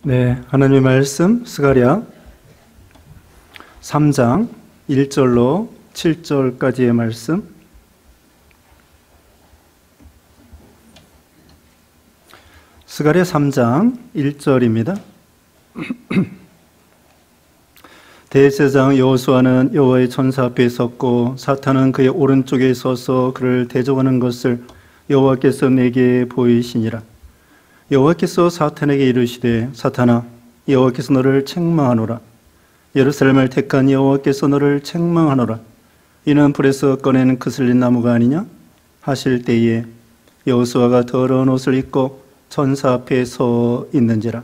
네, 하나님의 말씀 스가랴 3장 1절로 7절까지의 말씀. 스가랴 3장 1절입니다. 대제사장 여호수아는 여호와의 천사 앞에 섰고 사탄은 그의 오른쪽에 서서 그를 대적하는 것을 여호와께서 내게 보이시니라. 여호와께서 사탄에게 이르시되 사탄아, 여호와께서 너를 책망하노라. 예루살렘을 택한 여호와께서 너를 책망하노라. 이는 불에서 꺼낸 그슬린 나무가 아니냐 하실 때에 여호수아가 더러운 옷을 입고 천사 앞에 서 있는지라.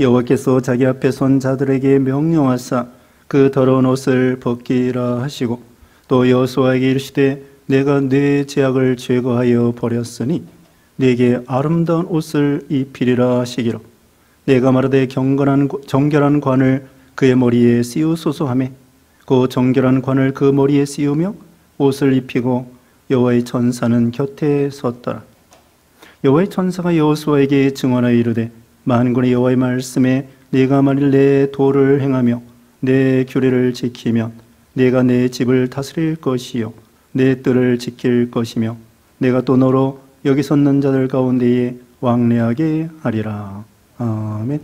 여호와께서 자기 앞에 선 자들에게 명령하사 그 더러운 옷을 벗기라 하시고 또 여호수아에게 이르시되 내가 네 죄악을 제거하여 버렸으니 네게 아름다운 옷을 입히리라 하시기로 내가 말하되 정결한 관을 그의 머리에 씌우소서 하매 그 정결한 관을 그 머리에 씌우며 옷을 입히고 여호와의 천사는 곁에 섰더라. 여호와의 천사가 여호수아에게 증언하여 이르되 만군의 여호와의 말씀에 네가 만일 내 도를 행하며 내 규례를 지키면 네가 내 집을 다스릴 것이요 내 뜰을 지킬 것이며 내가 또 너로 여기 섰는 자들 가운데에 왕래하게 하리라. 아멘.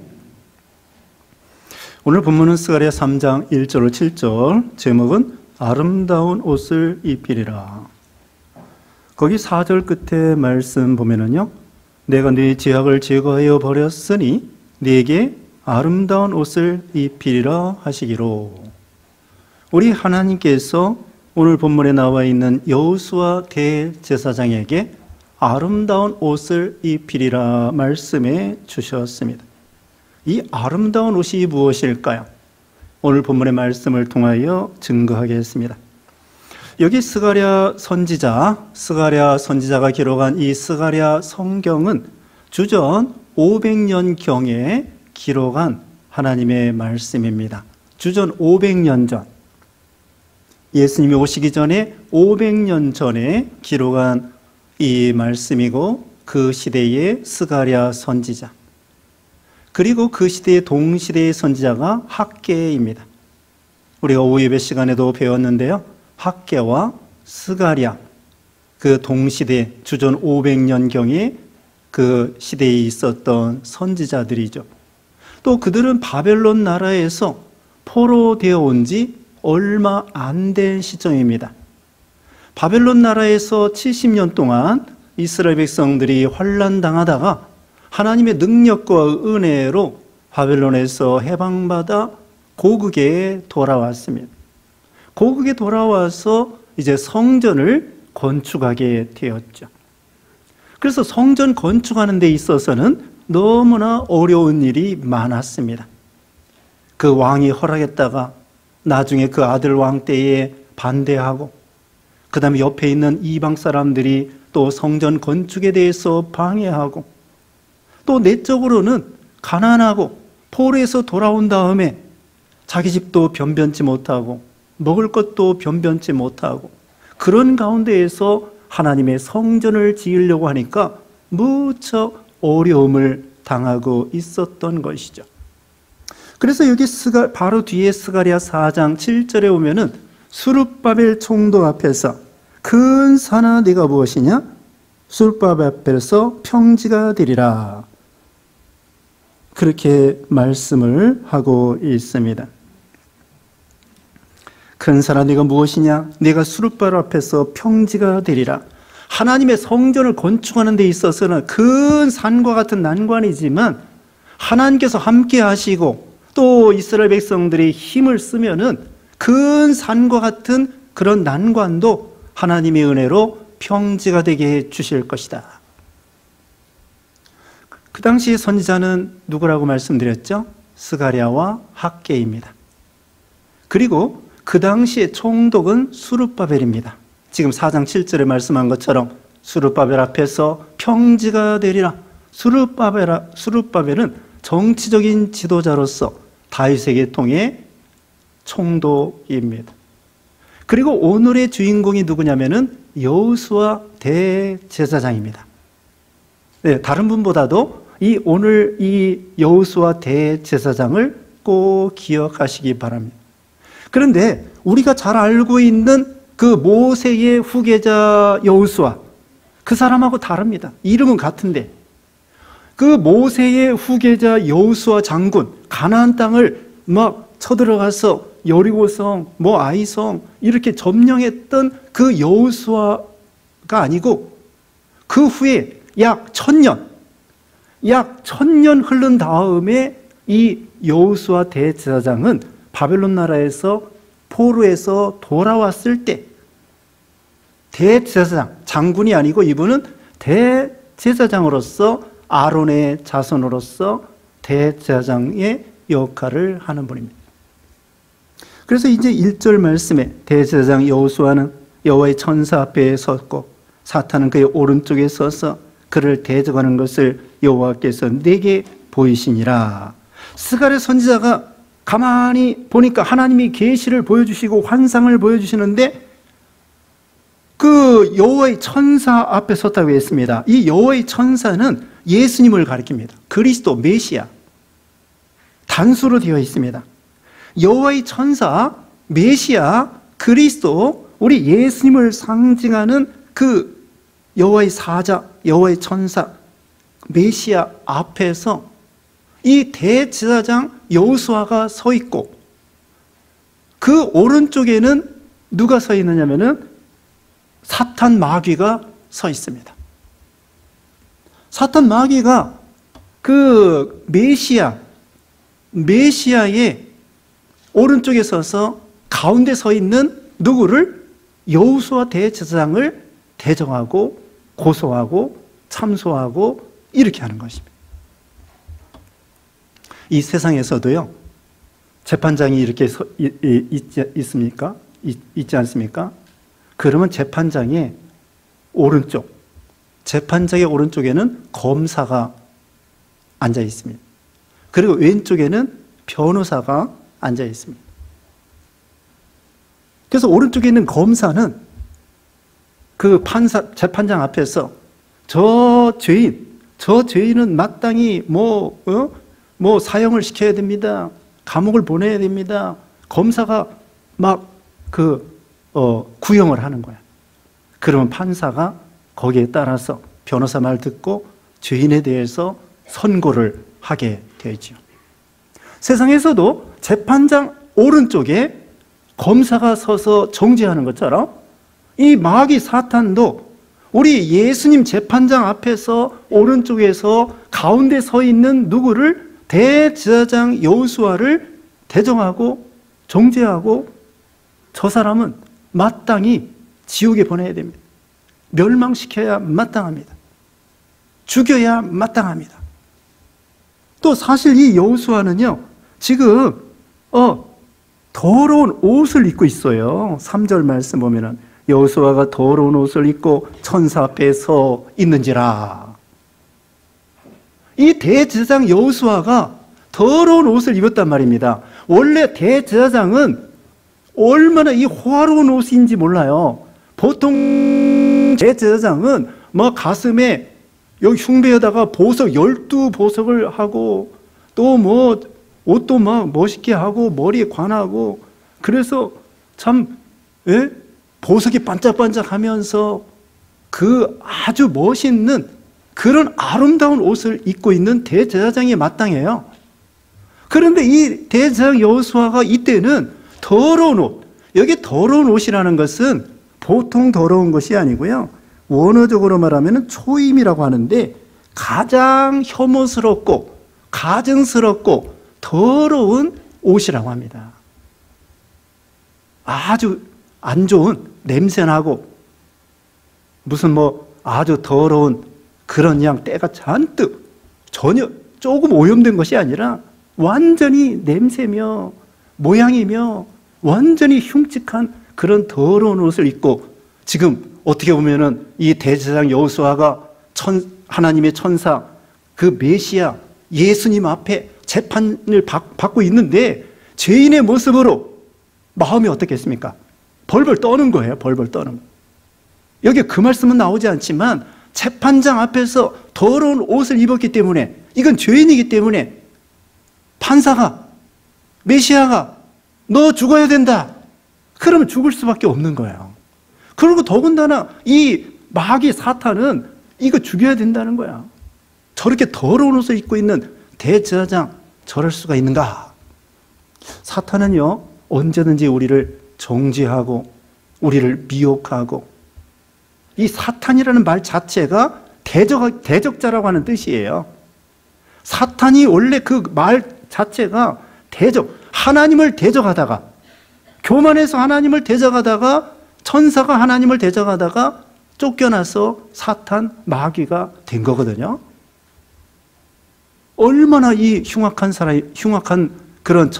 오늘 본문은 스가랴 3장 1절로 7절, 제목은 아름다운 옷을 입히리라. 거기 4절 끝에 말씀 보면은요, 내가 네 죄악을 제거하여 버렸으니 네게 아름다운 옷을 입히리라 하시기로. 우리 하나님께서 오늘 본문에 나와 있는 여호수아 대제사장에게 아름다운 옷을 입히리라 말씀해 주셨습니다. 이 아름다운 옷이 무엇일까요? 오늘 본문의 말씀을 통하여 증거하겠습니다. 여기 스가랴 선지자가 기록한 이 스가랴 성경은 주전 500년경에 기록한 하나님의 말씀입니다. 주전 500년 전, 예수님이 오시기 전에 500년 전에 기록한 이 말씀이고 그 시대의 스가랴 선지자, 그리고 그 시대의 동시대의 선지자가 학개입니다. 우리가 오후 예배 시간에도 배웠는데요, 학개와 스가랴, 그 동시대 주전 500년경에 그 시대에 있었던 선지자들이죠. 또 그들은 바벨론 나라에서 포로되어 온 지 얼마 안 된 시점입니다. 바벨론 나라에서 70년 동안 이스라엘 백성들이 환난당하다가 하나님의 능력과 은혜로 바벨론에서 해방받아 고국에 돌아왔습니다. 고국에 돌아와서 이제 성전을 건축하게 되었죠. 그래서 성전 건축하는 데 있어서는 너무나 어려운 일이 많았습니다. 그 왕이 허락했다가 나중에 그 아들 왕 때에 반대하고, 그 다음에 옆에 있는 이방 사람들이 또 성전 건축에 대해서 방해하고, 또 내적으로는 가난하고 포로에서 돌아온 다음에 자기 집도 변변치 못하고 먹을 것도 변변치 못하고, 그런 가운데에서 하나님의 성전을 지으려고 하니까 무척 어려움을 당하고 있었던 것이죠. 그래서 여기 바로 뒤에 스가랴 4장 7절에 보면은 수룹바벨 총독 앞에서 큰 산아 네가 무엇이냐? 수룹바벨 앞에서 평지가 되리라. 그렇게 말씀을 하고 있습니다. 큰 산아 네가 무엇이냐? 네가 수룹바벨 앞에서 평지가 되리라. 하나님의 성전을 건축하는 데 있어서는 큰 산과 같은 난관이지만 하나님께서 함께 하시고 또 이스라엘 백성들이 힘을 쓰면은 큰 산과 같은 그런 난관도 하나님의 은혜로 평지가 되게 해 주실 것이다. 그 당시 선지자는 누구라고 말씀드렸죠? 스가랴와 학개입니다. 그리고 그 당시의 총독은 수룹바벨입니다. 지금 4장 7절에 말씀한 것처럼 수룹바벨 앞에서 평지가 되리라. 수룹바벨은 정치적인 지도자로서 다윗의 통해 총독입니다. 그리고 오늘의 주인공이 누구냐면은 여호수아 대제사장입니다. 네, 다른 분보다도 오늘 이 여호수아 대제사장을 꼭 기억하시기 바랍니다. 그런데 우리가 잘 알고 있는 그 모세의 후계자 여호수아, 그 사람하고 다릅니다. 이름은 같은데 그 모세의 후계자 여호수아 장군, 가나안 땅을 막 쳐들어가서 여리고성, 아이성 이렇게 점령했던 그 여호수아가 아니고 그 후에 약 1000년 흐른 다음에 이 여호수아 대제사장은 바벨론 나라에서 포로에서 돌아왔을 때 대제사장, 장군이 아니고 이분은 대제사장으로서 아론의 자손으로서 대제사장의 역할을 하는 분입니다. 그래서 이제 1절 말씀에 대제사장 여호수아는 여호와의 천사 앞에 섰고 사탄은 그의 오른쪽에 서서 그를 대적하는 것을 여호와께서 내게 보이시니라. 스가랴 선지자가 가만히 보니까 하나님이 계시를 보여주시고 환상을 보여주시는데 그 여호와의 천사 앞에 섰다고 했습니다. 이 여호와의 천사는 예수님을 가리킵니다. 그리스도, 메시아. 단수로 되어 있습니다. 여호와의 천사, 메시아, 그리스도, 우리 예수님을 상징하는 그 여호와의 사자, 여호와의 천사, 메시아 앞에서 이 대제사장 여호수아가 서 있고 그 오른쪽에는 누가 서 있느냐면은 사탄 마귀가 서 있습니다. 사탄 마귀가 그 메시아의 오른쪽에 서서 가운데 서 있는 누구를? 여호수아 대제사장을 대적하고 고소하고 참소하고 이렇게 하는 것입니다. 이 세상에서도요, 재판장이 이렇게 있습니까? 있지 않습니까? 그러면 재판장의 오른쪽에는 검사가 앉아 있습니다. 그리고 왼쪽에는 변호사가 앉아 있습니다. 그래서 오른쪽에 있는 검사는 그 재판장 앞에서 저 죄인은 마땅히 사형을 시켜야 됩니다. 감옥을 보내야 됩니다. 검사가 막 구형을 하는 거야. 그러면 판사가 거기에 따라서 변호사 말 듣고 죄인에 대해서 선고를 하게 되죠. 세상에서도 재판장 오른쪽에 검사가 서서 정죄하는 것처럼 이 마귀 사탄도 우리 예수님 재판장 앞에서 오른쪽에서 가운데 서 있는 누구를? 대제사장 여호수아를 대정하고 정죄하고 저 사람은 마땅히 지옥에 보내야 됩니다. 멸망시켜야 마땅합니다. 죽여야 마땅합니다. 또 사실 이 여호수아는요, 지금 더러운 옷을 입고 있어요. 3절 말씀 보면은 여호수아가 더러운 옷을 입고 천사 앞에 서 있는지라. 이 대제사장 여호수아가 더러운 옷을 입었단 말입니다. 원래 대제사장은 얼마나 이 호화로운 옷인지 몰라요. 보통 대제사장은 가슴에 여기 흉배에다가 보석 12보석을 하고 또 옷도 멋있게 하고 머리에 관하고 그래서 참 보석이 반짝반짝하면서 그 아주 멋있는 그런 아름다운 옷을 입고 있는 대제사장이 마땅해요. 그런데 이 대제사장 여호수아가 이때는 더러운 옷, 여기 더러운 옷이라는 것은 보통 더러운 것이 아니고요, 원어적으로 말하면 초임이라고 하는데 가장 혐오스럽고 가증스럽고 더러운 옷이라고 합니다. 아주 안 좋은 냄새나고 무슨 아주 더러운 그런 때가 잔뜩 전혀 조금 오염된 것이 아니라 완전히 냄새며 모양이며 완전히 흉측한 그런 더러운 옷을 입고 지금 어떻게 보면은 이 대제사장 여호수아가 하나님의 천사 그 메시아 예수님 앞에 재판을 받고 있는데 죄인의 모습으로 마음이 어떻겠습니까? 벌벌 떠는 거예요. 벌벌 떠는 거. 여기 그 말씀은 나오지 않지만 재판장 앞에서 더러운 옷을 입었기 때문에 이건 죄인이기 때문에 판사가, 메시아가 너 죽어야 된다. 그러면 죽을 수밖에 없는 거예요. 그리고 더군다나 이 마귀 사탄은 이거 죽여야 된다는 거야. 저렇게 더러운 옷을 입고 있는 대제사장 저럴 수가 있는가? 사탄은요, 언제든지 우리를 정죄하고 우리를 미혹하고, 이 사탄이라는 말 자체가 대적자라고 하는 뜻이에요. 사탄이 원래 그 말 자체가 하나님을 대적하다가, 교만해서 하나님을 대적하다가, 천사가 하나님을 대적하다가 쫓겨나서 사탄, 마귀가 된 거거든요. 얼마나 이 흉악한 그런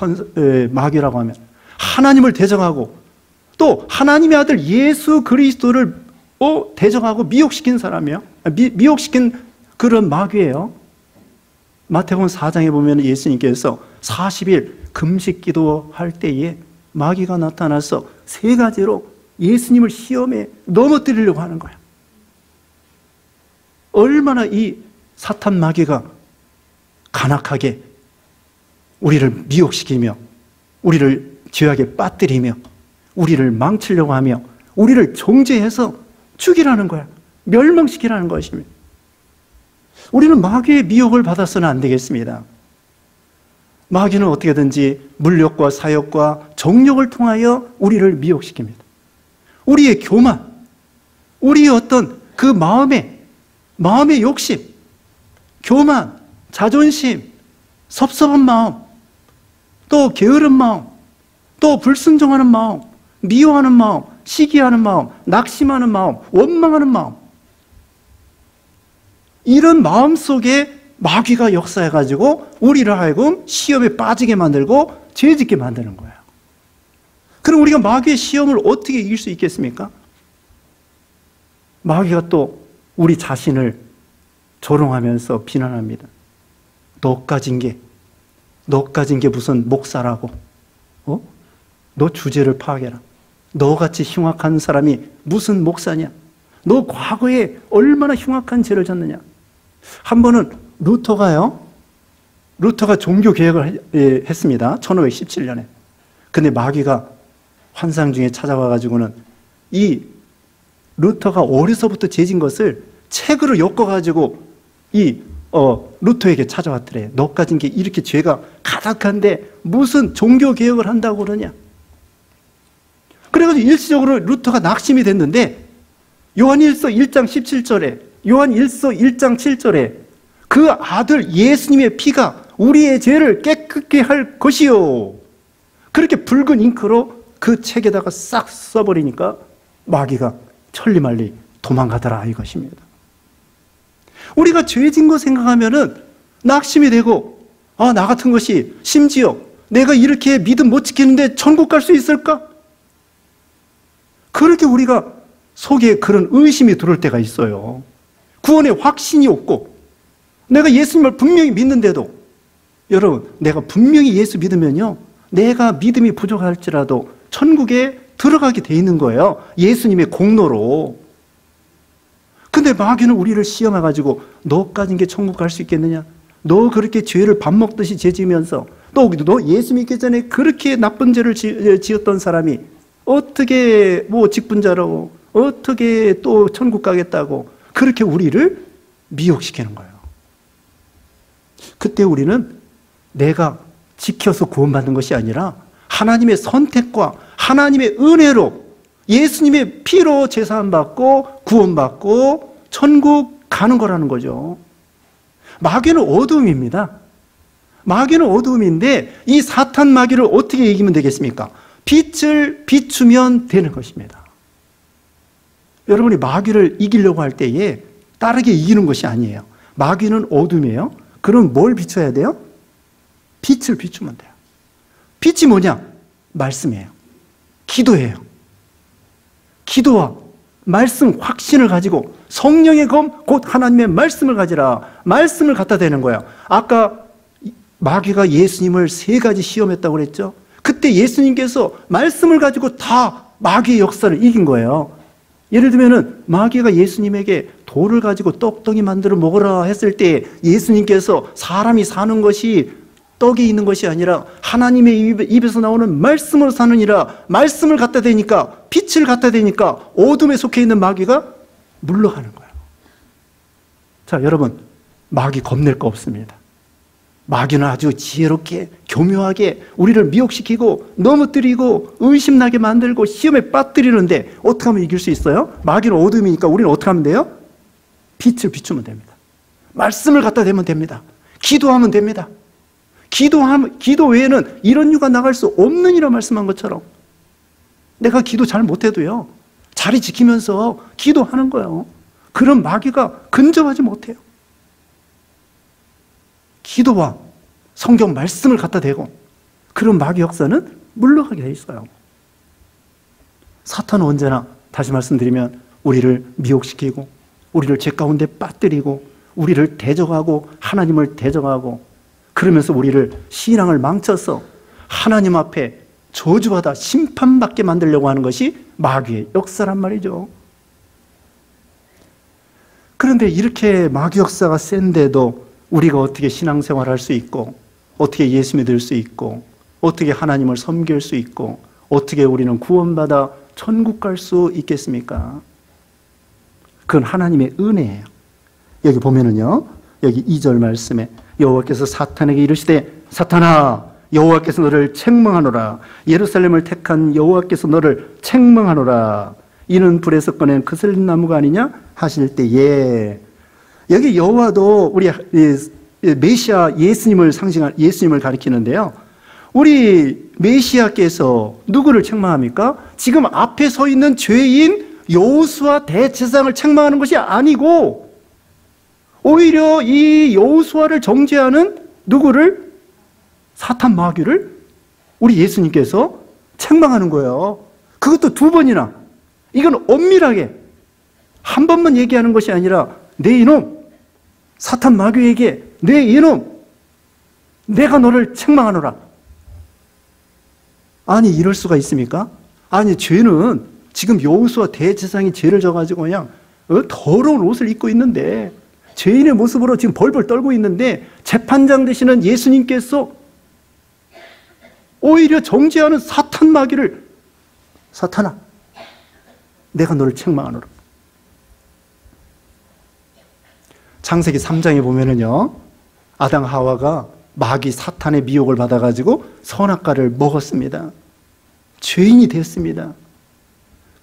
마귀라고 하면, 하나님을 대적하고 또 하나님의 아들 예수 그리스도를 대적하고 미혹시킨 사람이에요. 미혹시킨 그런 마귀예요. 마태복음 4장에 보면 예수님께서 40일 금식 기도할 때에 마귀가 나타나서 3가지로 예수님을 시험에 넘어뜨리려고 하는 거야. 얼마나 이 사탄 마귀가 간악하게 우리를 미혹시키며 우리를 죄악에 빠뜨리며 우리를 망치려고 하며 우리를 정죄해서 죽이라는 거야. 멸망시키라는 것입니다. 우리는 마귀의 미혹을 받아서는 안 되겠습니다. 마귀는 어떻게든지 물욕과 사욕과 정욕을 통하여 우리를 미혹시킵니다. 우리의 교만, 우리의 어떤 그 마음의 욕심, 교만, 자존심, 섭섭한 마음, 또 게으른 마음, 또 불순종하는 마음, 미워하는 마음, 시기하는 마음, 낙심하는 마음, 원망하는 마음, 이런 마음 속에 마귀가 역사해가지고 우리를 하여금 시험에 빠지게 만들고 죄짓게 만드는 거예요. 그럼 우리가 마귀의 시험을 어떻게 이길 수 있겠습니까? 마귀가 또 우리 자신을 조롱하면서 비난합니다. 너 가진 게 무슨 목사라고? 너 주제를 파악해라. 너같이 흉악한 사람이 무슨 목사냐? 너 과거에 얼마나 흉악한 죄를 졌느냐? 한 번은 루터가 종교 개혁을 했습니다. 1517년에. 근데 마귀가 환상 중에 찾아와가지고는 이 루터가 어려서부터 죄진 것을 책으로 엮어가지고 루터에게 찾아왔더래. 너 가진 게 이렇게 죄가 가득한데 무슨 종교 개혁을 한다고 그러냐? 그래가지고 일시적으로 루터가 낙심이 됐는데 요한일서 1장 7절에 그 아들 예수님의 피가 우리의 죄를 깨끗게 할 것이요. 그렇게 붉은 잉크로 그 책에다가 싹 써버리니까 마귀가 천리말리 도망가더라 이것입니다. 우리가 죄진 거 생각하면은 낙심이 되고, 나 같은 것이 심지어 내가 이렇게 믿음 못 지키는데 천국 갈 수 있을까? 그렇게 우리가 속에 그런 의심이 들어올 때가 있어요. 구원의 확신이 없고, 내가 예수님을 분명히 믿는데도, 여러분, 내가 분명히 예수 믿으면요, 내가 믿음이 부족할지라도 천국에 들어가게 돼 있는 거예요. 예수님의 공로로. 근데 마귀는 우리를 시험해가지고 너 가진 게 천국 갈 수 있겠느냐? 너 그렇게 죄를 밥 먹듯이 죄 지으면서 또 너 예수 믿기 전에 그렇게 나쁜 죄를 지었던 사람이 어떻게 직분자라고 어떻게 또 천국 가겠다고 그렇게 우리를 미혹시키는 거예요. 그때 우리는 내가 지켜서 구원받는 것이 아니라 하나님의 선택과 하나님의 은혜로 예수님의 피로 제사함받고 구원받고 천국 가는 거라는 거죠. 마귀는 어둠입니다. 마귀는 어둠인데 이 사탄 마귀를 어떻게 이기면 되겠습니까? 빛을 비추면 되는 것입니다. 여러분이 마귀를 이기려고 할 때에 다르게 이기는 것이 아니에요. 마귀는 어둠이에요. 그럼 뭘 비춰야 돼요? 빛을 비추면 돼요. 빛이 뭐냐? 말씀이에요. 기도예요. 기도와 말씀 확신을 가지고 성령의 검 곧 하나님의 말씀을 가지라. 말씀을 갖다 대는 거예요. 아까 마귀가 예수님을 3가지 시험했다고 그랬죠. 그때 예수님께서 말씀을 가지고 다 마귀의 역사를 이긴 거예요. 예를 들면은 마귀가 예수님에게 돌을 가지고 떡덩이 만들어 먹으라 했을 때 예수님께서 사람이 사는 것이 떡이 있는 것이 아니라 하나님의 입에서 나오는 말씀으로 사느니라, 말씀을 갖다 대니까, 빛을 갖다 대니까 어둠에 속해 있는 마귀가 물러가는 거예요. 자, 여러분, 마귀 겁낼 거 없습니다. 마귀는 아주 지혜롭게 교묘하게 우리를 미혹시키고 넘어뜨리고 의심나게 만들고 시험에 빠뜨리는데 어떻게 하면 이길 수 있어요? 마귀는 어둠이니까 우리는 어떻게 하면 돼요? 빛을 비추면 됩니다. 말씀을 갖다 대면 됩니다. 기도하면 됩니다. 기도 외에는 이런 유가 나갈 수 없느니라 말씀한 것처럼 내가 기도 잘 못해도요, 자리 지키면서 기도하는 거예요. 그런 마귀가 근접하지 못해요. 기도와 성경 말씀을 갖다 대고 그런 마귀 역사는 물러가게 돼 있어요. 사탄은 언제나, 다시 말씀드리면, 우리를 미혹시키고 우리를 죄 가운데 빠뜨리고 우리를 대적하고 하나님을 대적하고 그러면서 우리를 신앙을 망쳐서 하나님 앞에 저주받아 심판받게 만들려고 하는 것이 마귀의 역사란 말이죠. 그런데 이렇게 마귀 역사가 센데도 우리가 어떻게 신앙생활할 수 있고 어떻게 예수 믿을 수 있고 어떻게 하나님을 섬길 수 있고 어떻게 우리는 구원받아 천국 갈 수 있겠습니까? 그건 하나님의 은혜예요. 여기 보면은요, 여기 2절 말씀에 여호와께서 사탄에게 이르시되 사탄아, 여호와께서 너를 책망하노라. 예루살렘을 택한 여호와께서 너를 책망하노라. 이는 불에서 꺼낸 그슬린 나무가 아니냐 하실 때에, 여기 여호와도 우리 메시아 예수님을 예수님을 가리키는데요, 우리 메시아께서 누구를 책망합니까? 지금 앞에 서 있는 죄인 여호수아 대제사장을 책망하는 것이 아니고 오히려 이 여호수아를 정죄하는 누구를? 사탄 마귀를 우리 예수님께서 책망하는 거예요. 그것도 2번이나. 이건 엄밀하게 한 번만 얘기하는 것이 아니라 내 이놈, 사탄 마귀에게 내 이놈, 내가 너를 책망하노라. 아니, 이럴 수가 있습니까? 아니, 죄는 지금 여호수아 대제사장이 죄를 져가지고 그냥 더러운 옷을 입고 있는데, 죄인의 모습으로 지금 벌벌 떨고 있는데 재판장 되시는 예수님께서 오히려 정죄하는 사탄 마귀를, 사탄아, 내가 너를 책망하노라. 창세기 3장에 보면은요, 아담 하와가 마귀 사탄의 미혹을 받아가지고 선악과를 먹었습니다. 죄인이 됐습니다.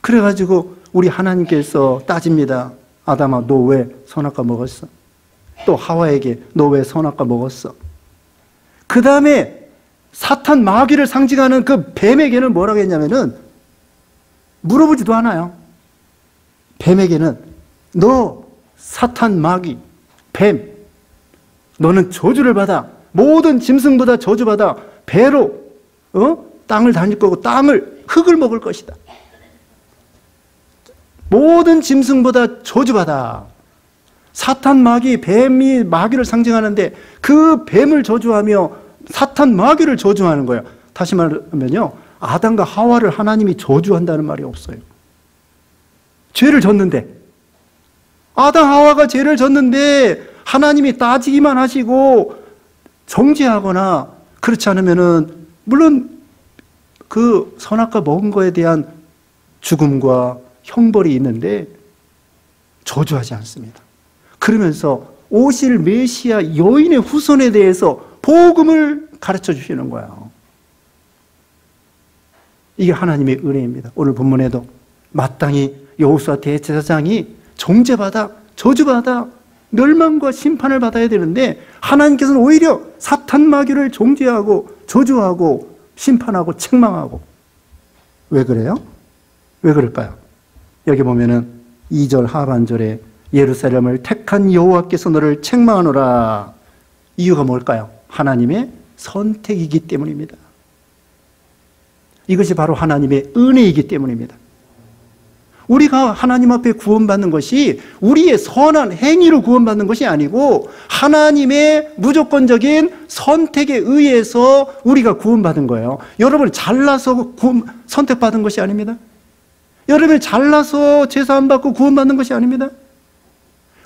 그래가지고 우리 하나님께서 따집니다. 아담아, 너 왜 선악과 먹었어? 또 하와에게 너 왜 선악과 먹었어? 그 다음에 사탄 마귀를 상징하는 그 뱀에게는 뭐라고 했냐면은 물어보지도 않아요. 뱀에게는 너 사탄 마귀 뱀, 너는 저주를 받아, 모든 짐승보다 저주받아 배로 땅을 다닐 거고 흙을 먹을 것이다. 모든 짐승보다 저주받아. 사탄 마귀, 뱀이 마귀를 상징하는데 그 뱀을 저주하며 사탄 마귀를 저주하는 거예요. 다시 말하면요, 아담과 하와를 하나님이 저주한다는 말이 없어요. 죄를 졌는데, 아담 하와가 죄를 졌는데 하나님이 따지기만 하시고 정죄하거나 그렇지 않으면은, 물론 그 선악과 먹은 거에 대한 죽음과 형벌이 있는데 저주하지 않습니다. 그러면서 오실 메시아 여인의 후손에 대해서 복음을 가르쳐 주시는 거예요. 이게 하나님의 은혜입니다. 오늘 본문에도 마땅히 여호수아 대제사장이 정죄받아 저주받아 멸망과 심판을 받아야 되는데 하나님께서는 오히려 사탄 마귀를 정죄하고 저주하고 심판하고 책망하고. 왜 그래요? 왜 그럴까요? 여기 보면은 2절 하반절에 예루살렘을 택한 여호와께서 너를 책망하노라. 이유가 뭘까요? 하나님의 선택이기 때문입니다. 이것이 바로 하나님의 은혜이기 때문입니다. 우리가 하나님 앞에 구원받는 것이 우리의 선한 행위로 구원받는 것이 아니고 하나님의 무조건적인 선택에 의해서 우리가 구원받은 거예요. 여러분 잘나서 선택받은 것이 아닙니다. 여러분 잘나서 제사 안 받고 구원받는 것이 아닙니다.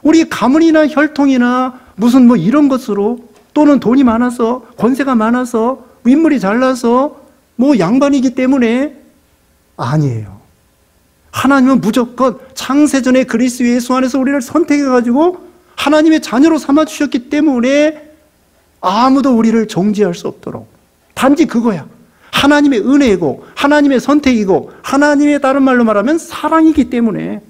우리 가문이나 혈통이나 무슨 뭐 이런 것으로, 또는 돈이 많아서, 권세가 많아서, 인물이 잘나서 뭐 양반이기 때문에 아니에요. 하나님은 무조건 창세전에 그리스도 예수 안에서 우리를 선택해가지고 하나님의 자녀로 삼아주셨기 때문에 아무도 우리를 정죄할 수 없도록, 단지 그거야. 하나님의 은혜이고 하나님의 선택이고 하나님의, 다른 말로 말하면 사랑이기 때문에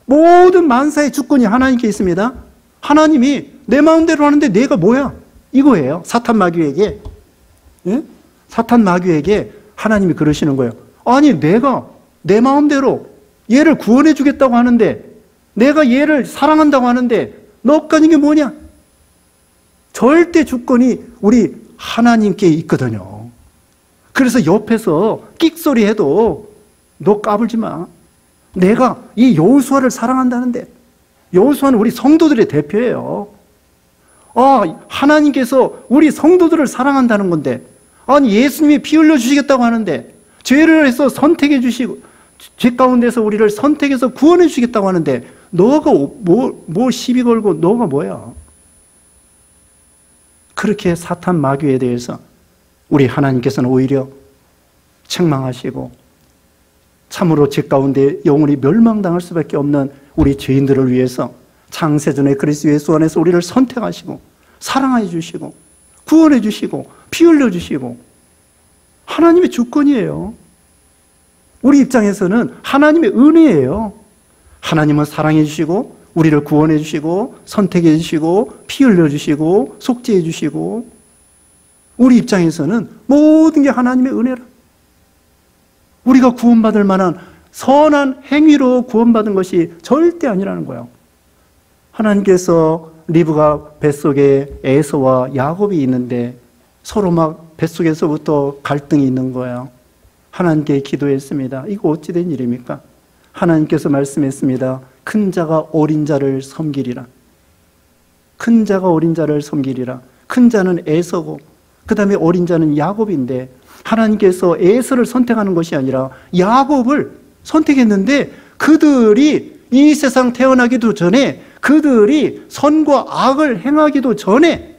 모든 만사의 주권이 하나님께 있습니다. 하나님이 내 마음대로 하는데 내가 뭐야? 이거예요. 사탄 마귀에게, 예? 사탄 마귀에게 하나님이 그러시는 거예요. 아니, 내가 내 마음대로 얘를 구원해 주겠다고 하는데, 내가 얘를 사랑한다고 하는데 너까지 이게 뭐냐? 절대 주권이 우리 하나님께 있거든요. 그래서 옆에서 끽소리 해도 너 까불지 마. 내가 이 여호수아를 사랑한다는데, 여호수아는 우리 성도들의 대표예요. 하나님께서 우리 성도들을 사랑한다는 건데, 아니 예수님이 피 흘려 주시겠다고 하는데, 죄를 해서 선택해 주시고 죄 가운데서 우리를 선택해서 구원해 주시겠다고 하는데, 너가 뭐 시비 걸고 너가 뭐야? 그렇게 사탄 마귀에 대해서 우리 하나님께서는 오히려 책망하시고, 참으로 죄 가운데 영원히 멸망당할 수밖에 없는 우리 죄인들을 위해서 창세전에 그리스도 예수 안에서 우리를 선택하시고 사랑해 주시고 구원해 주시고 피 흘려 주시고, 하나님의 주권이에요. 우리 입장에서는 하나님의 은혜예요. 하나님은 사랑해 주시고 우리를 구원해 주시고 선택해 주시고 피 흘려 주시고 속죄해 주시고, 우리 입장에서는 모든 게 하나님의 은혜라. 우리가 구원받을 만한 선한 행위로 구원받은 것이 절대 아니라는 거예요. 하나님께서 리브가 뱃속에 에서와 야곱이 있는데 서로 막 뱃속에서부터 갈등이 있는 거예요. 하나님께 기도했습니다. 이거 어찌 된 일입니까? 하나님께서 말씀했습니다. 큰 자가 어린 자를 섬기리라. 큰 자가 어린 자를 섬기리라. 큰 자는 에서고 그 다음에 어린 자는 야곱인데, 하나님께서 에서를 선택하는 것이 아니라 야곱을 선택했는데, 그들이 이 세상 태어나기도 전에, 그들이 선과 악을 행하기도 전에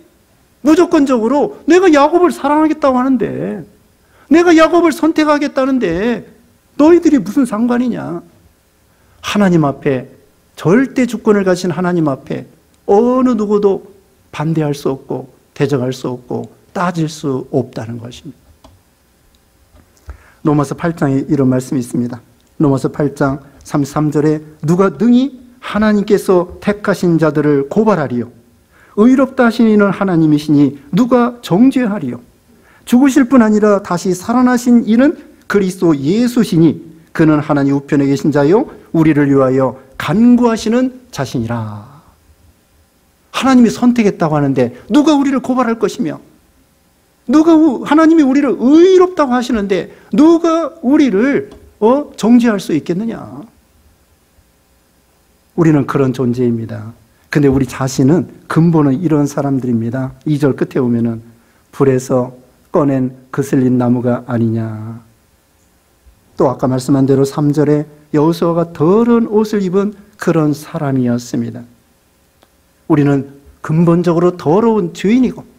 무조건적으로 내가 야곱을 사랑하겠다고 하는데, 내가 야곱을 선택하겠다는데 너희들이 무슨 상관이냐? 하나님 앞에, 절대 주권을 가진 하나님 앞에 어느 누구도 반대할 수 없고 대적할 수 없고 따질 수 없다는 것입니다. 로마서 8장에 이런 말씀이 있습니다. 로마서 8장 33절에 누가 능히 하나님께서 택하신 자들을 고발하리요? 의롭다 하신 이는 하나님이시니 누가 정죄하리요? 죽으실 뿐 아니라 다시 살아나신 이는 그리스도 예수시니 그는 하나님 우편에 계신 자요 우리를 위하여 간구하시는 자신이라. 하나님이 선택했다고 하는데 누가 우리를 고발할 것이며, 하나님이 우리를 의롭다고 하시는데 누가 우리를 정죄할 수 있겠느냐? 우리는 그런 존재입니다. 근데 우리 자신은 근본은 이런 사람들입니다. 2절 끝에 보면은 불에서 꺼낸 그슬린 나무가 아니냐. 또 아까 말씀한 대로 3절에 여호수아가 더러운 옷을 입은 그런 사람이었습니다. 우리는 근본적으로 더러운 죄인이고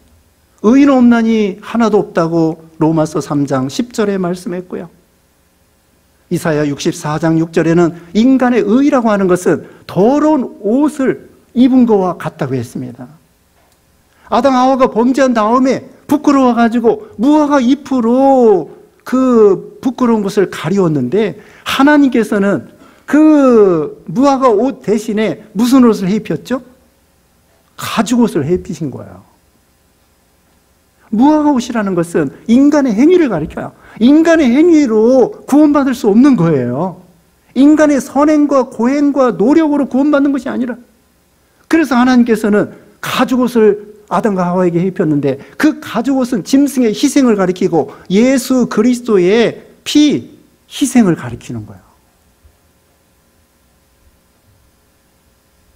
의인 없나니 하나도 없다고 로마서 3장 10절에 말씀했고요. 이사야 64장 6절에는 인간의 의라고 하는 것은 더러운 옷을 입은 것과 같다고 했습니다. 아담 하와가 범죄한 다음에 부끄러워가지고 무화과 잎으로 그 부끄러운 것을 가리웠는데, 하나님께서는 그 무화과 옷 대신에 무슨 옷을 입혔죠? 가죽옷을 입히신 거예요. 무화과 옷이라는 것은 인간의 행위를 가리켜요. 인간의 행위로 구원받을 수 없는 거예요. 인간의 선행과 고행과 노력으로 구원받는 것이 아니라, 그래서 하나님께서는 가죽옷을 아담과 하와에게 입혔는데, 그 가죽옷은 짐승의 희생을 가리키고 예수 그리스도의 피 희생을 가리키는 거예요.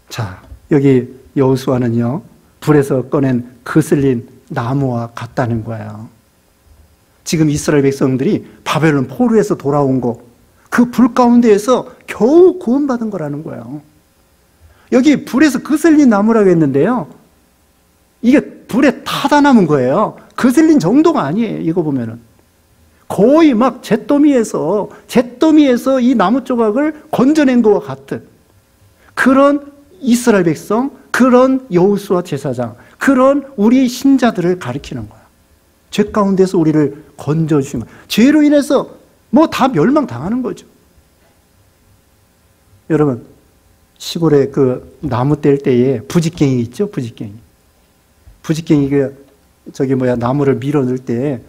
자, 여기 여호수아는요, 불에서 꺼낸 그슬린 나무와 같다는 거예요. 지금 이스라엘 백성들이 바벨론 포로에서 돌아온 거, 그 불 가운데에서 겨우 구원받은 거라는 거예요. 여기 불에서 그슬린 나무라고 했는데요. 이게 불에 타다 남은 거예요. 그슬린 정도가 아니에요. 이거 보면은. 거의 막 잿더미에서 이 나무 조각을 건져낸 것과 같은 그런 이스라엘 백성, 그런 여호수아 제사장, 그런 우리 신자들을 가리키는 거야. 죄 가운데서 우리를 건져주신 거야. 죄로 인해서 뭐 다 멸망당하는 거죠. 여러분, 시골에 그 나무 뗄 때에 부직갱이 있죠? 부직갱이가 나무를 밀어 넣을 때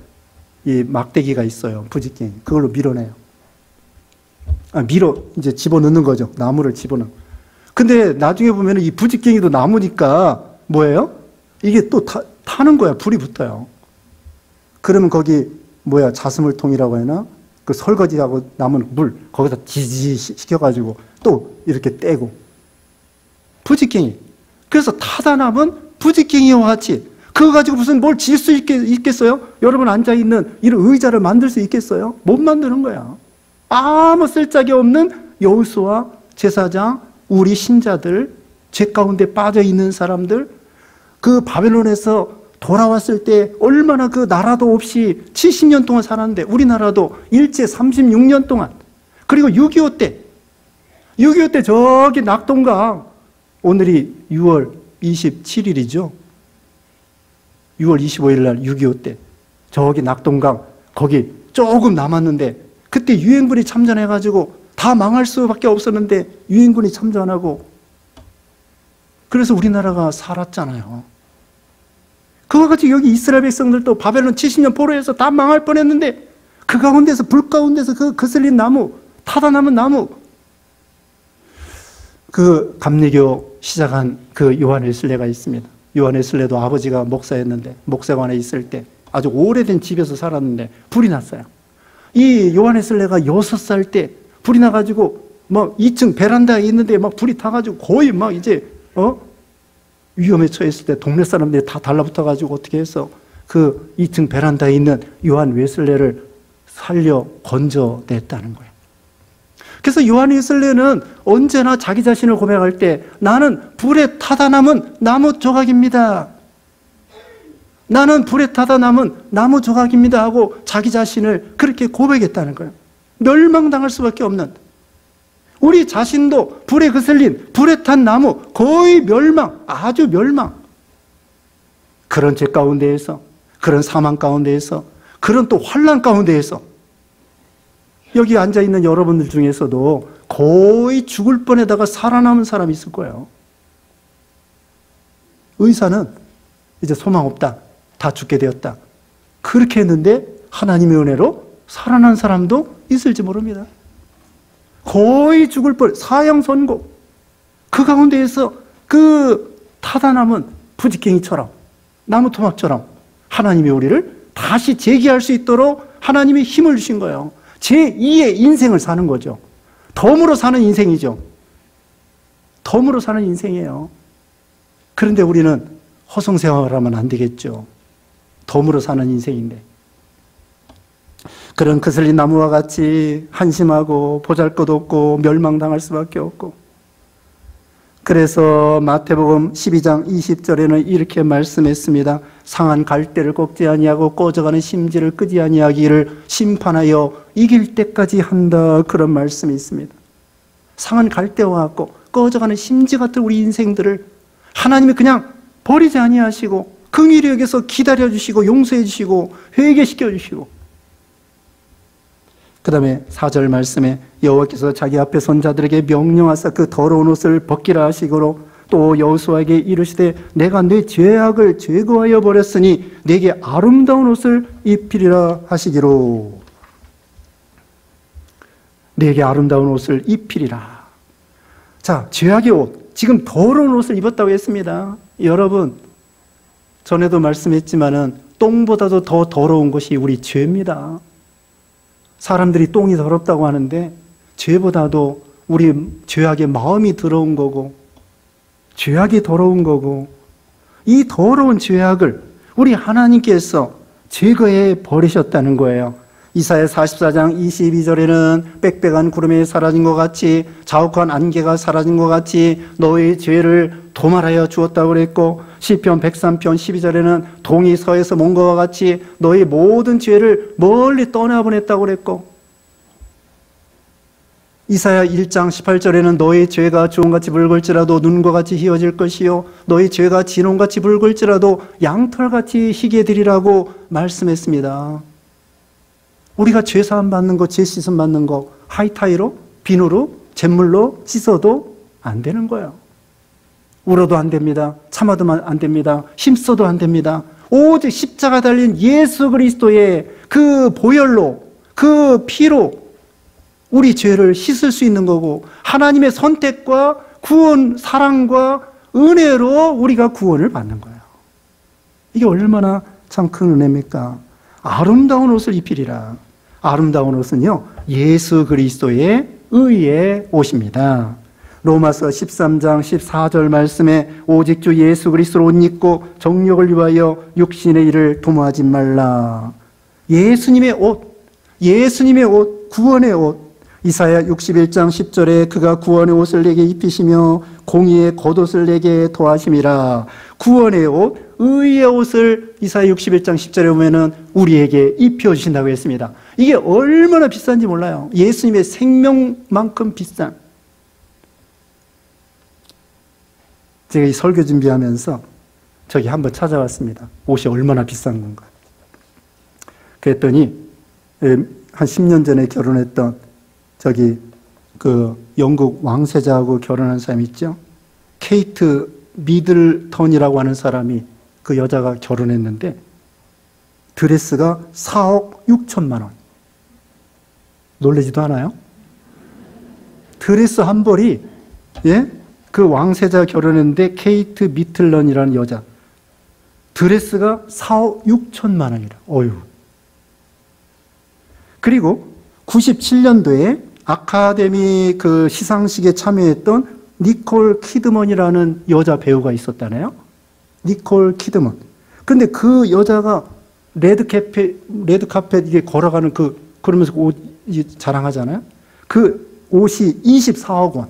이 막대기가 있어요. 부직갱이. 그걸로 밀어내요. 이제 집어넣는 거죠. 나무를 집어넣는. 근데 나중에 보면 이 부직갱이도 나무니까 뭐예요? 이게 또 타는 거야. 불이 붙어요. 그러면 거기 자스물통이라고 하나? 그 설거지하고 남은 물 거기다 지지 시켜가지고 또 이렇게 떼고. 부직갱이. 그래서 타다 남은 부직갱이와 같이 그거 가지고 무슨 뭘 질 수 있겠어요? 여러분 앉아있는 이런 의자를 만들 수 있겠어요? 못 만드는 거야. 아무 쓸데기 없는 여호수아 제사장, 우리 신자들, 죄 가운데 빠져있는 사람들, 그 바벨론에서 돌아왔을 때 얼마나 그 나라도 없이 70년 동안 살았는데 우리나라도 일제 36년 동안, 그리고 6.25 때 저기 낙동강, 오늘이 6월 27일이죠. 6월 25일 날 6.25 때 저기 낙동강 거기 조금 남았는데 그때 유엔군이 참전해가지고 다 망할 수밖에 없었는데 유엔군이 참전하고 그래서 우리나라가 살았잖아요. 그와 같이 여기 이스라엘 백성들도 바벨론 70년 포로에서 다 망할 뻔했는데 그 가운데서 불 가운데서 그 거슬린 나무, 타다 남은 나무, 그 감리교 시작한 그 요한 웨슬레가 있습니다. 요한 웨슬레도 아버지가 목사였는데 목사관에 있을 때 아주 오래된 집에서 살았는데 불이 났어요. 이 요한 웨슬레가 6살 때 불이 나가지고 막 2층 베란다에 있는데 막 불이 타가지고 거의 막 이제 위험에 처했을 때 동네 사람들이 다 달라붙어가지고 어떻게 해서 그 2층 베란다에 있는 요한 웨슬레를 살려 건져냈다는 거예요. 그래서 요한 웨슬레는 언제나 자기 자신을 고백할 때 나는 불에 타다 남은 나무 조각입니다. 나는 불에 타다 남은 나무 조각입니다 하고 자기 자신을 그렇게 고백했다는 거예요. 멸망당할 수밖에 없는, 우리 자신도 불에 거슬린 불에 탄 나무, 거의 멸망, 아주 멸망. 그런 죄 가운데에서, 그런 사망 가운데에서, 그런 또 환난 가운데에서 여기 앉아있는 여러분들 중에서도 거의 죽을 뻔에다가 살아남은 사람이 있을 거예요. 의사는 이제 소망 없다, 다 죽게 되었다, 그렇게 했는데 하나님의 은혜로 살아난 사람도 있을지 모릅니다. 거의 죽을 뻔, 사형 선고, 그 가운데에서 그 타다 남은 부직갱이처럼, 나무 토막처럼 하나님이 우리를 다시 재기할 수 있도록 하나님이 힘을 주신 거예요. 제2의 인생을 사는 거죠. 덤으로 사는 인생이죠. 덤으로 사는 인생이에요. 그런데 우리는 허송세월을 하면 안 되겠죠. 덤으로 사는 인생인데. 그런 거슬린 나무와 같이 한심하고 보잘것없고 멸망당할 수밖에 없고, 그래서 마태복음 12장 20절에는 이렇게 말씀했습니다. 상한 갈대를 꺾지 아니하고 꺼져가는 심지를 끄지 아니하기를 심판하여 이길 때까지 한다, 그런 말씀이 있습니다. 상한 갈대와 같고 꺼져가는 심지 같은 우리 인생들을 하나님이 그냥 버리지 아니하시고 긍휼히 여겨서 기다려주시고 용서해주시고 회개시켜주시고, 그 다음에 4절 말씀에 여호와께서 자기 앞에 선 자들에게 명령하사 그 더러운 옷을 벗기라 하시고로 또 여호수아에게 이르시되 내가 내 죄악을 제거하여 버렸으니 내게 아름다운 옷을 입히리라 하시기로. 내게 아름다운 옷을 입히리라. 자, 죄악의 옷, 지금 더러운 옷을 입었다고 했습니다. 여러분, 전에도 말씀했지만은 똥보다도 더 더러운 것이 우리 죄입니다. 사람들이 똥이 더럽다고 하는데 죄보다도 우리 죄악의 마음이 더러운 거고 죄악이 더러운 거고, 이 더러운 죄악을 우리 하나님께서 제거해 버리셨다는 거예요. 이사야 44장 22절에는 빽빽한 구름이 사라진 것 같이 자욱한 안개가 사라진 것 같이 너의 죄를 도말하여 주었다고 그랬고, 시편 103편 12절에는 동이 서에서 먼 것과 같이 너의 모든 죄를 멀리 떠나보냈다고 그랬고, 이사야 1장 18절에는 너의 죄가 주홍같이 붉을지라도 눈과 같이 희어질 것이요 너의 죄가 진홍같이 붉을지라도 양털같이 희게 되리라고 말씀했습니다. 우리가 죄사함 받는 거, 죄 씻음 받는 거 하이타이로, 비누로, 잿물로 씻어도 안 되는 거예요. 울어도 안 됩니다. 참아도 안 됩니다. 힘써도 안 됩니다. 오직 십자가 달린 예수 그리스도의 그 보혈로, 그 피로 우리 죄를 씻을 수 있는 거고, 하나님의 선택과 구원, 사랑과 은혜로 우리가 구원을 받는 거예요. 이게 얼마나 참 큰 은혜입니까? 아름다운 옷을 입히리라. 아름다운 옷은요, 예수 그리스도의 의의 옷입니다. 로마서 13장 14절 말씀에 오직 주 예수 그리스도로 옷 입고 정욕을 위하여 육신의 일을 도모하지 말라. 예수님의 옷, 예수님의 옷, 구원의 옷. 이사야 61장 10절에 그가 구원의 옷을 내게 입히시며 공의의 겉옷을 내게 더하심이라. 구원의 옷, 의의 옷을 이사야 61장 10절에 보면은 우리에게 입혀주신다고 했습니다. 이게 얼마나 비싼지 몰라요. 예수님의 생명만큼 비싼. 제가 이 설교 준비하면서 저기 한번 찾아왔습니다. 옷이 얼마나 비싼 건가. 그랬더니 한 10년 전에 결혼했던 저기 그 영국 왕세자하고 결혼한 사람이 있죠. 케이트 미들턴이라고 하는 사람이, 그 여자가 결혼했는데 드레스가 4억 6천만 원. 놀라지도 않아요? 드레스 한 벌이, 예? 그 왕세자 결혼했는데 케이트 미틀런이라는 여자, 드레스가 4억 6천만 원이라. 어휴. 그리고 97년도에 아카데미 그 시상식에 참여했던 니콜 키드먼이라는 여자 배우가 있었다네요. 니콜 키드먼. 근데 그 여자가 레드카펫 이게 걸어가는 그러면서 옷 자랑하잖아요. 그 옷이 24억 원.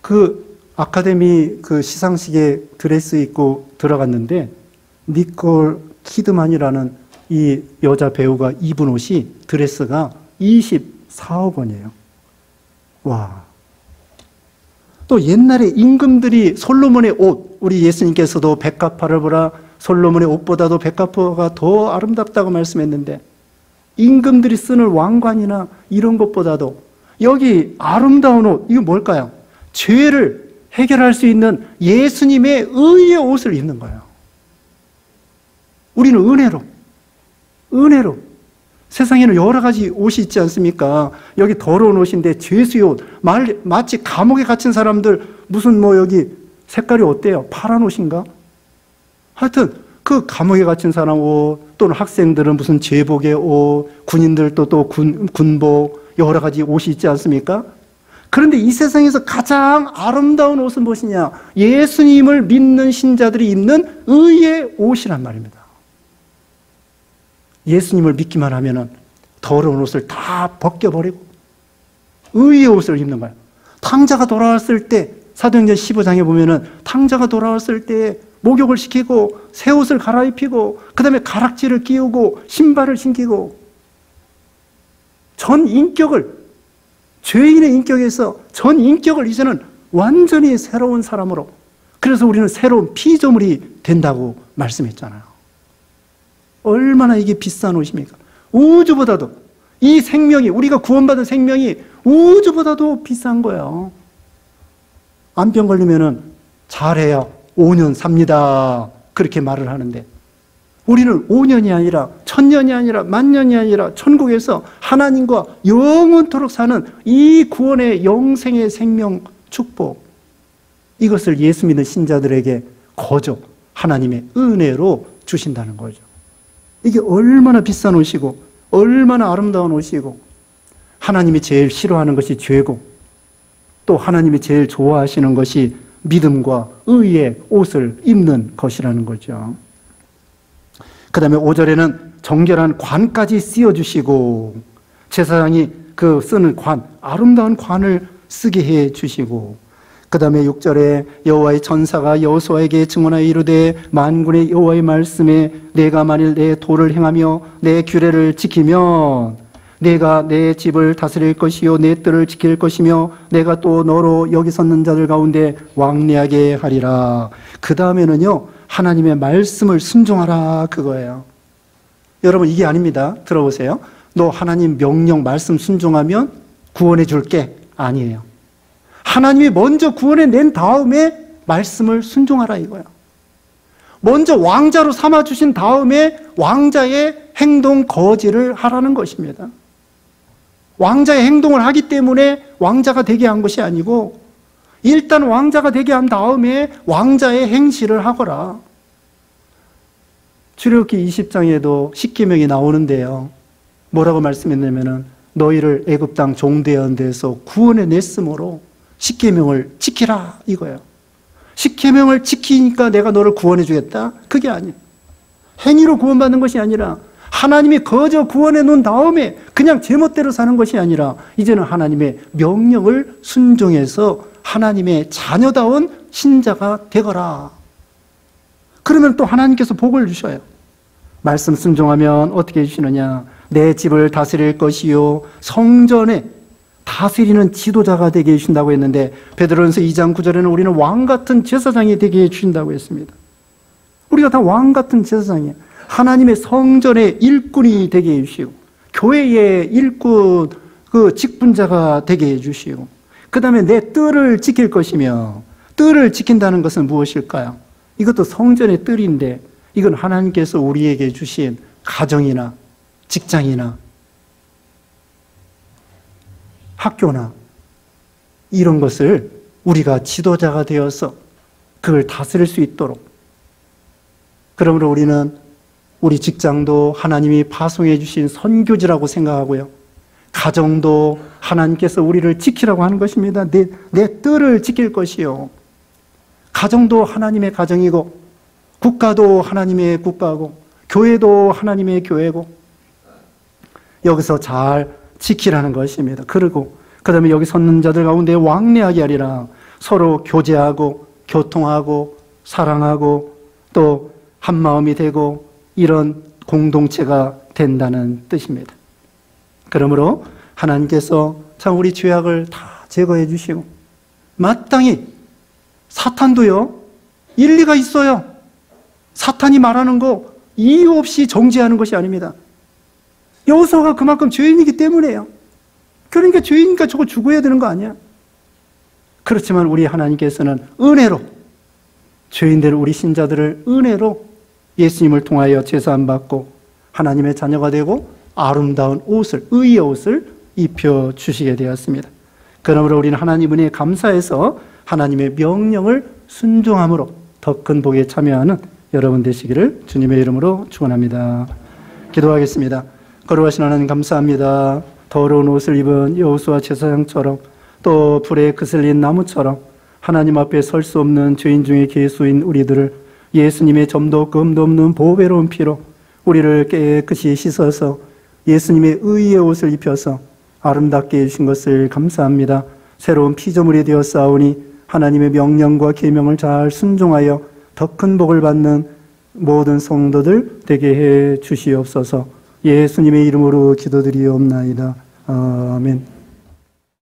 그 아카데미 그 시상식에 드레스 입고 들어갔는데 니콜 키드만이라는 이 여자 배우가 입은 옷이, 드레스가 24억 원이에요. 와. 또 옛날에 임금들이 솔로몬의 옷, 우리 예수님께서도 백합화를 보라, 솔로몬의 옷보다도 백합화가 더 아름답다고 말씀했는데, 임금들이 쓰는 왕관이나 이런 것보다도 여기 아름다운 옷, 이거 뭘까요? 죄를 해결할 수 있는 예수님의 의의 옷을 입는 거예요. 우리는 은혜로. 세상에는 여러 가지 옷이 있지 않습니까? 여기 더러운 옷인데 죄수의 옷. 마치 감옥에 갇힌 사람들 무슨 여기 색깔이 어때요? 파란 옷인가? 하여튼 그 감옥에 갇힌 사람 옷, 또는 학생들은 무슨 제복의 옷, 군인들도 또 군복, 여러 가지 옷이 있지 않습니까? 그런데 이 세상에서 가장 아름다운 옷은 무엇이냐? 예수님을 믿는 신자들이 입는 의의 옷이란 말입니다. 예수님을 믿기만 하면은 더러운 옷을 다 벗겨버리고 의의 옷을 입는 거예요. 탕자가 돌아왔을 때, 사도행전 15장에 보면은 탕자가 돌아왔을 때 목욕을 시키고 새 옷을 갈아입히고 그 다음에 가락지를 끼우고 신발을 신기고, 전 인격을, 죄인의 인격에서 전 인격을 이제는 완전히 새로운 사람으로, 그래서 우리는 새로운 피조물이 된다고 말씀했잖아요. 얼마나 이게 비싼 옷입니까? 우주보다도, 이 생명이, 우리가 구원받은 생명이 우주보다도 비싼 거예요. 암병 걸리면은 잘해야 5년 삽니다, 그렇게 말을 하는데, 우리는 5년이 아니라 1000년이 아니라 10,000년이 아니라 천국에서 하나님과 영원토록 사는 이 구원의 영생의 생명 축복, 이것을 예수 믿는 신자들에게 거저 하나님의 은혜로 주신다는 거죠. 이게 얼마나 비싼 옷이고 얼마나 아름다운 옷이고, 하나님이 제일 싫어하는 것이 죄고, 또 하나님이 제일 좋아하시는 것이 믿음과 의의 옷을 입는 것이라는 거죠. 그 다음에 5절에는 정결한 관까지 씌워주시고, 제사장이 그 쓰는 관, 아름다운 관을 쓰게 해 주시고, 그 다음에 6절에 여호와의 천사가 여호수아에게 증언하여 이르되 만군의 여호와의 말씀에 내가 만일 내 도를 행하며 내 규례를 지키면 내가 내 집을 다스릴 것이요 내 뜰을 지킬 것이며 내가 또 너로 여기 섰는 자들 가운데 왕래하게 하리라. 그 다음에는요, 하나님의 말씀을 순종하라, 그거예요. 여러분, 이게 아닙니다. 들어보세요. 너 하나님 명령 말씀 순종하면 구원해 줄게, 아니에요. 하나님이 먼저 구원해 낸 다음에 말씀을 순종하라, 이거야. 먼저 왕자로 삼아주신 다음에 왕자의 행동 거지를 하라는 것입니다. 왕자의 행동을 하기 때문에 왕자가 되게 한 것이 아니고, 일단 왕자가 되게 한 다음에 왕자의 행실을 하거라. 출애굽기 20장에도 십계명이 나오는데요, 뭐라고 말씀했냐면은 너희를 애굽 땅 종되었는 데서 구원해 냈으므로 십계명을 지키라, 이거예요. 십계명을 지키니까 내가 너를 구원해 주겠다? 그게 아니에요. 행위로 구원받는 것이 아니라 하나님이 거저 구원해 놓은 다음에 그냥 제멋대로 사는 것이 아니라 이제는 하나님의 명령을 순종해서 하나님의 자녀다운 신자가 되거라. 그러면 또 하나님께서 복을 주셔요. 말씀 순종하면 어떻게 해주시느냐? 내 집을 다스릴 것이요 성전에 다스리는 지도자가 되게 해주신다고 했는데, 베드로전서 2장 9절에는 우리는 왕같은 제사장이 되게 해주신다고 했습니다. 우리가 다 왕같은 제사장이에요. 하나님의 성전의 일꾼이 되게 해주시고, 교회의 일꾼, 그 직분자가 되게 해주시고, 그 다음에 내 뜰을 지킬 것이며, 뜰을 지킨다는 것은 무엇일까요? 이것도 성전의 뜰인데, 이건 하나님께서 우리에게 주신 가정이나 직장이나 학교나 이런 것을 우리가 지도자가 되어서 그걸 다스릴 수 있도록, 그러므로 우리는 우리 직장도 하나님이 파송해 주신 선교지라고 생각하고요, 가정도 하나님께서 우리를 지키라고 하는 것입니다. 내 뜰을 지킬 것이요, 가정도 하나님의 가정이고, 국가도 하나님의 국가고, 교회도 하나님의 교회고, 여기서 잘 지키라는 것입니다. 그리고 그 다음에 여기 섰는 자들 가운데 왕래하게 하리라. 서로 교제하고 교통하고 사랑하고 또 한마음이 되고 이런 공동체가 된다는 뜻입니다. 그러므로 하나님께서 참 우리 죄악을 다 제거해 주시고, 마땅히 사탄도요, 일리가 있어요. 사탄이 말하는 거 이유 없이 정죄하는 것이 아닙니다. 여호수아가 그만큼 죄인이기 때문에요. 그러니까 죄인이니까 저거 죽어야 되는 거 아니야? 그렇지만 우리 하나님께서는 은혜로, 죄인들 우리 신자들을 은혜로 예수님을 통하여 제사함 받고 하나님의 자녀가 되고 아름다운 옷을, 의의 옷을 입혀주시게 되었습니다. 그러므로 우리는 하나님 은혜에 감사해서 하나님의 명령을 순종함으로 더 큰 복에 참여하는 여러분 되시기를 주님의 이름으로 축원합니다. 기도하겠습니다. 거룩하신 하나님 감사합니다. 더러운 옷을 입은 여호수아 제사장처럼 또 불에 그슬린 나무처럼 하나님 앞에 설 수 없는 죄인 중에 괴수인 우리들을 예수님의 점도 금도 없는 보배로운 피로 우리를 깨끗이 씻어서 예수님의 의의 옷을 입혀서 아름답게 해주신 것을 감사합니다. 새로운 피조물이 되어 싸우니 하나님의 명령과 계명을 잘 순종하여 더 큰 복을 받는 모든 성도들 되게 해 주시옵소서. 예수님의 이름으로 기도드리옵나이다. 아멘.